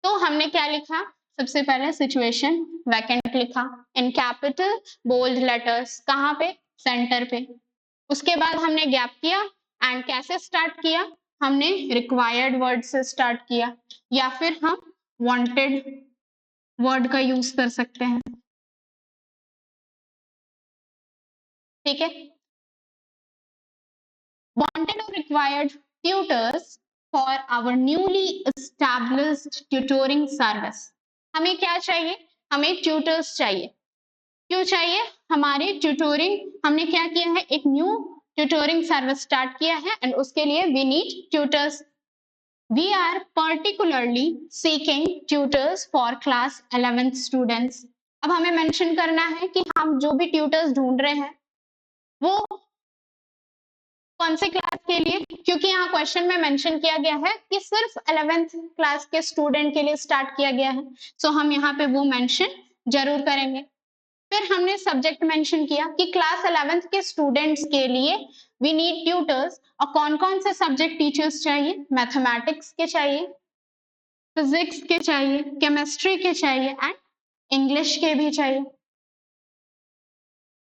तो हमने क्या लिखा, सबसे पहले सिचुएशन वैकेंट लिखा इन कैपिटल बोल्ड लेटर्स, कहाँ पे, सेंटर पे। उसके बाद हमने गैप किया एंड कैसे स्टार्ट किया, हमने रिक्वायर्ड वर्ड से स्टार्ट किया या फिर हम वांटेड वर्ड का यूज कर सकते हैं। ठीक है, wanted or required tutors for our newly established tutoring service। हमें क्या चाहिए, हमें tutors चाहिए। क्यों चाहिए, हमारे ट्यूटोरिंग, हमने क्या किया है, एक न्यू ट्यूटोरिंग सर्विस स्टार्ट किया है एंड उसके लिए we need tutors. We are particularly seeking tutors for class 11th students. अब हमें मेंशन करना है कि हम जो भी ट्यूटर्स ढूंढ रहे हैं वो कौन से क्लास के लिए, क्योंकि यहाँ क्वेश्चन में मेंशन किया गया है कि सिर्फ 11th क्लास के स्टूडेंट के लिए स्टार्ट किया गया है, सो हम यहाँ पे वो मेंशन जरूर करेंगे। फिर हमने सब्जेक्ट मेंशन किया कि क्लास 11th के स्टूडेंट्स के लिए वी नीड ट्यूटर्स, और कौन कौन से सब्जेक्ट टीचर्स चाहिए, मैथमेटिक्स के चाहिए, फिजिक्स के चाहिए, केमिस्ट्री के चाहिए एंड इंग्लिश के भी चाहिए।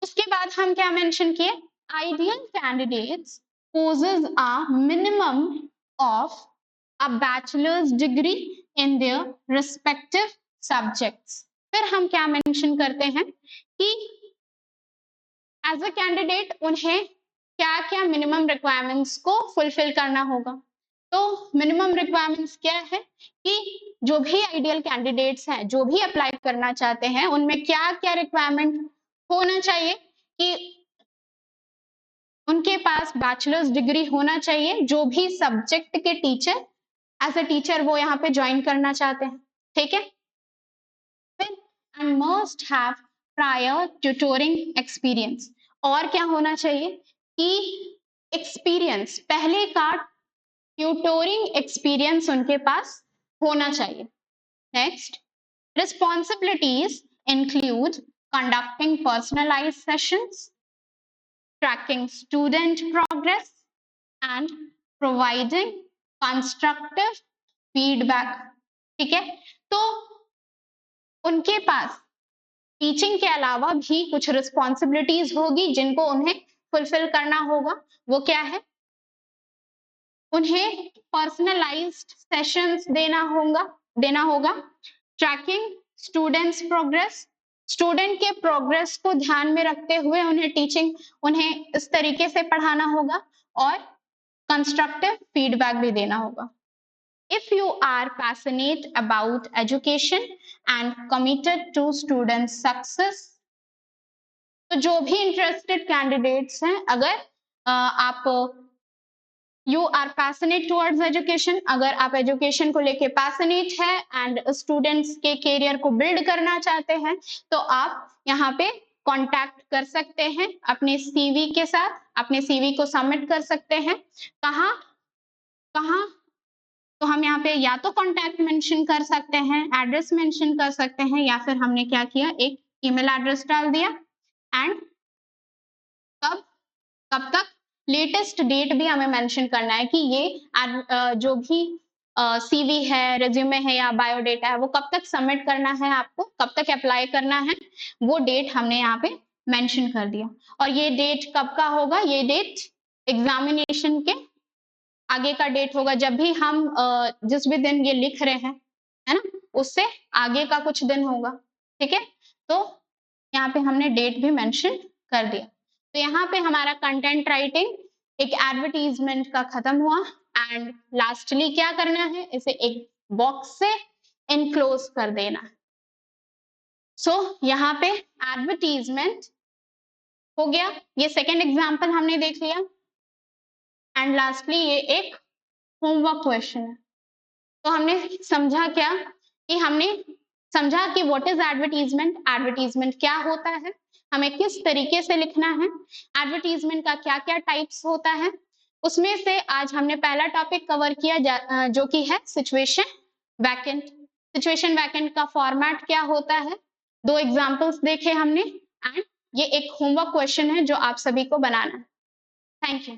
उसके बाद हम क्या मेंशन किए, ideal candidates possess a minimum of a bachelor's degree in their respective subjects। फिर हम क्या मेंशन करते हैं कि एज अ कैंडिडेट उन्हें क्या क्या मिनिमम रिक्वायरमेंट्स को फुलफिल करना होगा। तो मिनिमम रिक्वायरमेंट्स क्या है कि जो भी आइडियल कैंडिडेट्स हैं, जो भी अप्लाई करना चाहते हैं, उनमें क्या क्या रिक्वायरमेंट होना चाहिए कि उनके पास बैचलर्स डिग्री होना चाहिए, जो भी सब्जेक्ट के टीचर एज अ टीचर वो यहाँ पे ज्वाइन करना चाहते हैं। ठीक है, फिर and must have prior tutoring experience. और क्या होना चाहिए कि एक्सपीरियंस, पहले का ट्यूटोरिंग एक्सपीरियंस उनके पास होना चाहिए। Next, responsibilities include conducting personalized sessions, tracking student progress, and providing constructive feedback। ठीक है, तो उनके पास टीचिंग के अलावा भी कुछ रिस्पॉन्सिबिलिटीज होगी जिनको उन्हें फुलफिल करना होगा। वो क्या है? उन्हें पर्सनलाइज्ड सेशंस देना होगा, ट्रैकिंग स्टूडेंट्स प्रोग्रेस, स्टूडेंट के प्रोग्रेस को ध्यान में रखते हुए उन्हें इस तरीके से पढ़ाना होगा, और कंस्ट्रक्टिव फीडबैक भी देना होगा। If you are passionate about education and committed to student success, तो जो भी इंटरेस्टेड कैंडिडेट्स हैं, अगर आप you are passionate towards education, अगर आप एजुकेशन को लेके पैशनेट है एंड स्टूडेंट्स के करियर को बिल्ड करना चाहते हैं, तो आप यहाँ पे कांटेक्ट कर सकते हैं अपने सीवी के साथ, अपने सीवी को सबमिट कर सकते हैं। कहाँ कहाँ? तो हम यहाँ पे या तो कांटेक्ट मेंशन कर सकते हैं, एड्रेस मेंशन कर सकते हैं, या फिर हमने क्या किया, एक ईमेल एड्रेस डाल दिया। एंड कब तक? लेटेस्ट डेट भी हमें मेंशन करना है कि ये जो भी सीवी है, रिज्यूमे है या बायोडेटा है, वो कब तक सबमिट करना है, आपको कब तक अप्लाई करना है, वो डेट हमने यहाँ पे मेंशन कर दिया। और ये डेट कब का होगा? ये डेट एग्जामिनेशन के आगे का डेट होगा, जब भी हम जिस भी दिन ये लिख रहे हैं, है ना, उससे आगे का कुछ दिन होगा। ठीक है, तो यहाँ पे हमने डेट भी मेंशन कर दिया। तो यहाँ पे हमारा कंटेंट राइटिंग एक एडवर्टीजमेंट का खत्म हुआ। एंड लास्टली क्या करना है, इसे एक बॉक्स से इनक्लोज कर देना। सो यहाँ पे एडवर्टीजमेंट हो गया, ये सेकेंड एग्जाम्पल हमने देख लिया। एंड लास्टली ये एक होमवर्क क्वेश्चन है। तो हमने समझा क्या कि हमने समझा कि व्हाट इज एडवर्टीजमेंट, एडवर्टीजमेंट क्या होता है, हमें किस तरीके से लिखना है, एडवर्टीजमेंट का क्या क्या टाइप्स होता है। उसमें से आज हमने पहला टॉपिक कवर किया जो कि है सिचुएशन वैकेंट। सिचुएशन वैकेंट का फॉर्मेट क्या होता है, 2 एग्जांपल्स देखे हमने, एंड ये एक होमवर्क क्वेश्चन है जो आप सभी को बनाना है। Thank you.